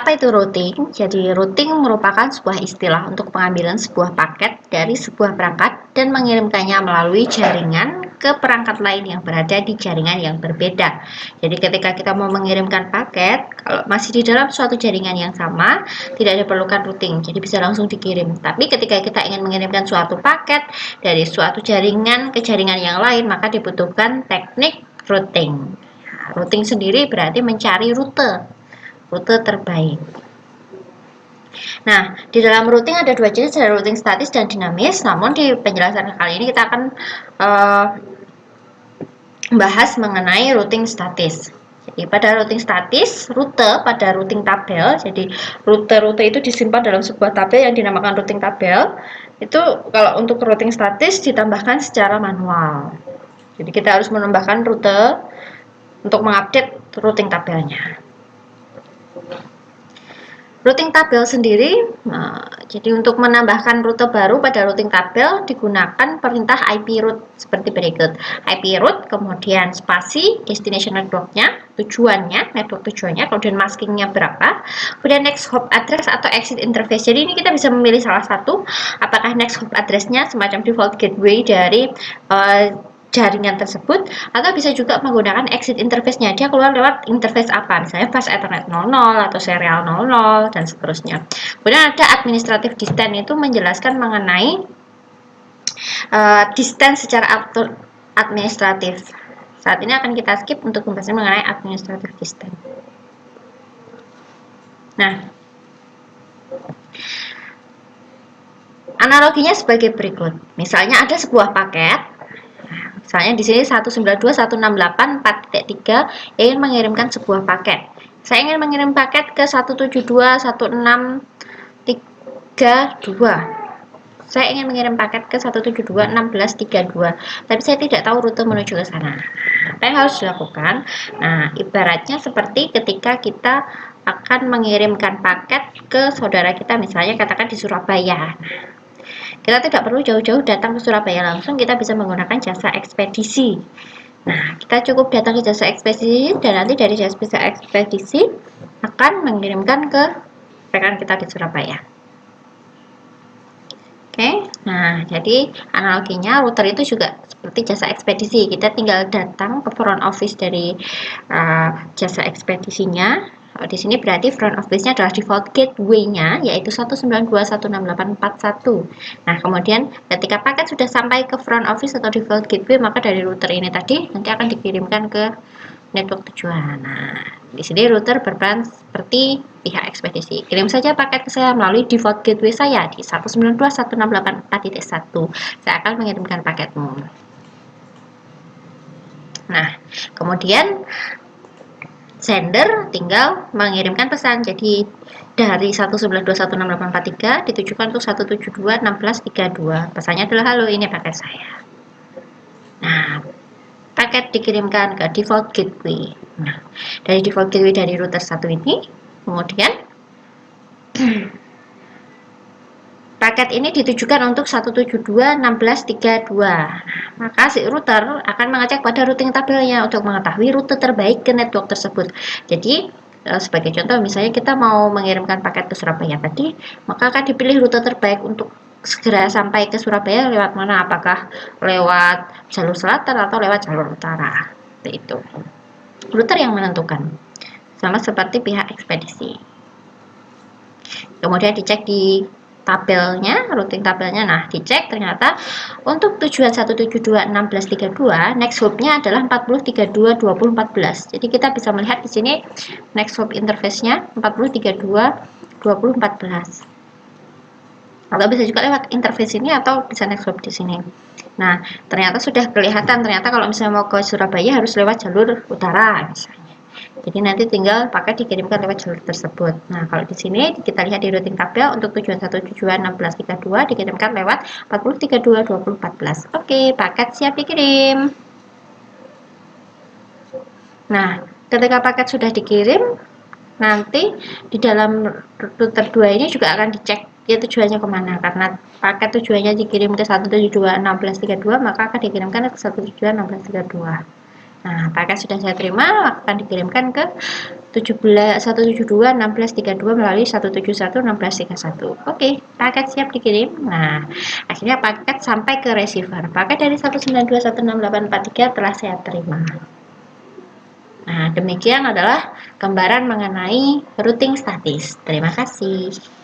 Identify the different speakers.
Speaker 1: Apa itu routing? Jadi routing merupakan sebuah istilah untuk pengambilan sebuah paket dari sebuah perangkat dan mengirimkannya melalui jaringan ke perangkat lain yang berada di jaringan yang berbeda. Jadi ketika kita mau mengirimkan paket, kalau masih di dalam suatu jaringan yang sama, tidak diperlukan routing, jadi bisa langsung dikirim. Tapi ketika kita ingin mengirimkan suatu paket dari suatu jaringan ke jaringan yang lain, maka dibutuhkan teknik routing. Nah, routing sendiri berarti mencari rute terbaik. Nah, di dalam routing ada dua jenis, ada routing statis dan dinamis. Namun di penjelasan kali ini kita akan membahas mengenai routing statis. Jadi pada routing statis, rute pada routing tabel. Jadi rute-rute itu disimpan dalam sebuah tabel yang dinamakan routing tabel. Itu kalau untuk routing statis ditambahkan secara manual. Jadi kita harus menambahkan rute untuk mengupdate routing tabelnya. Routing tabel sendiri, jadi untuk menambahkan rute baru pada routing tabel digunakan perintah IP route seperti berikut. IP route, kemudian spasi, destination network-nya, tujuannya, network tujuannya, kemudian maskingnya berapa, kemudian next hop address atau exit interface. Jadi ini kita bisa memilih salah satu, apakah next hop address-nya semacam default gateway dari jaringan tersebut, atau bisa juga menggunakan exit interface-nya. Dia keluar lewat interface apa, misalnya bus Ethernet 00 atau serial 00 dan seterusnya. Kemudian ada administrative distance, itu menjelaskan mengenai distance secara administratif. Saat ini akan kita skip untuk membahas mengenai administrative distance. Nah, analoginya sebagai berikut. Misalnya ada sebuah paket. Misalnya di sini 192.168.4.3 ingin mengirimkan sebuah paket. Saya ingin mengirim paket ke 172.168.4.3. Saya ingin mengirim paket ke 172.16.32. Tapi saya tidak tahu rute menuju ke sana. Apa yang harus dilakukan? Nah, ibaratnya seperti ketika kita akan mengirimkan paket ke saudara kita, misalnya katakan di Surabaya. Kita tidak perlu jauh-jauh datang ke Surabaya langsung, kita bisa menggunakan jasa ekspedisi. Nah, kita cukup datang ke jasa ekspedisi dan nanti dari jasa ekspedisi akan mengirimkan ke rekan kita di Surabaya. Oke, nah jadi analoginya router itu juga seperti jasa ekspedisi. Kita tinggal datang ke front office dari jasa ekspedisinya. Di sini berarti front office-nya adalah default gateway-nya, yaitu 192.168.41. Nah, kemudian ketika paket sudah sampai ke front office atau default gateway, maka dari router ini tadi nanti akan dikirimkan ke network tujuan. Nah, di sini router berperan seperti pihak ekspedisi. Kirim saja paket ke saya melalui default gateway saya di 192.168.4.1. Saya akan mengirimkan paketmu. Nah, kemudian sender tinggal mengirimkan pesan. Jadi dari 192.168.4.3 ditujukan untuk 172.16.32. Pesannya adalah, halo, ini paket saya. Nah, paket dikirimkan ke default gateway. Nah, dari default gateway dari router satu ini, kemudian paket ini ditujukan untuk 172.16.32. Maka si router akan mengecek pada routing tabelnya untuk mengetahui rute terbaik ke network tersebut. Jadi sebagai contoh, misalnya kita mau mengirimkan paket ke Surabaya tadi, maka akan dipilih rute terbaik untuk segera sampai ke Surabaya lewat mana, apakah lewat jalur selatan atau lewat jalur utara. Itu router yang menentukan, sama seperti pihak ekspedisi. Kemudian dicek di tabelnya, routing tabelnya. Nah, dicek ternyata untuk tujuan 172.16.32 next hop-nya adalah 40.32.20.14. Jadi kita bisa melihat di sini next hop interface-nya 40.32.20.14. Atau bisa juga lewat interface ini atau bisa next hop di sini. Nah, ternyata sudah kelihatan, ternyata kalau misalnya mau ke Surabaya harus lewat jalur utara misalnya. Jadi nanti tinggal paket dikirimkan lewat jalur tersebut. Nah, kalau di sini kita lihat di routing tabel untuk tujuan 172.16.32 dikirimkan lewat 40.32.20.14. Oke, paket siap dikirim. Nah, ketika paket sudah dikirim, nanti di dalam router 2 ini juga akan dicek dia tujuannya kemana. Karena paket tujuannya dikirim ke 172.16.32, maka akan dikirimkan ke 172.16.32. Nah, paket sudah saya terima, akan dikirimkan ke 172 1632 melalui 171 1631. Oke, paket siap dikirim. Nah, akhirnya paket sampai ke receiver. Paket dari 192.168.43 telah saya terima. Nah, demikian adalah gambaran mengenai routing statis. Terima kasih.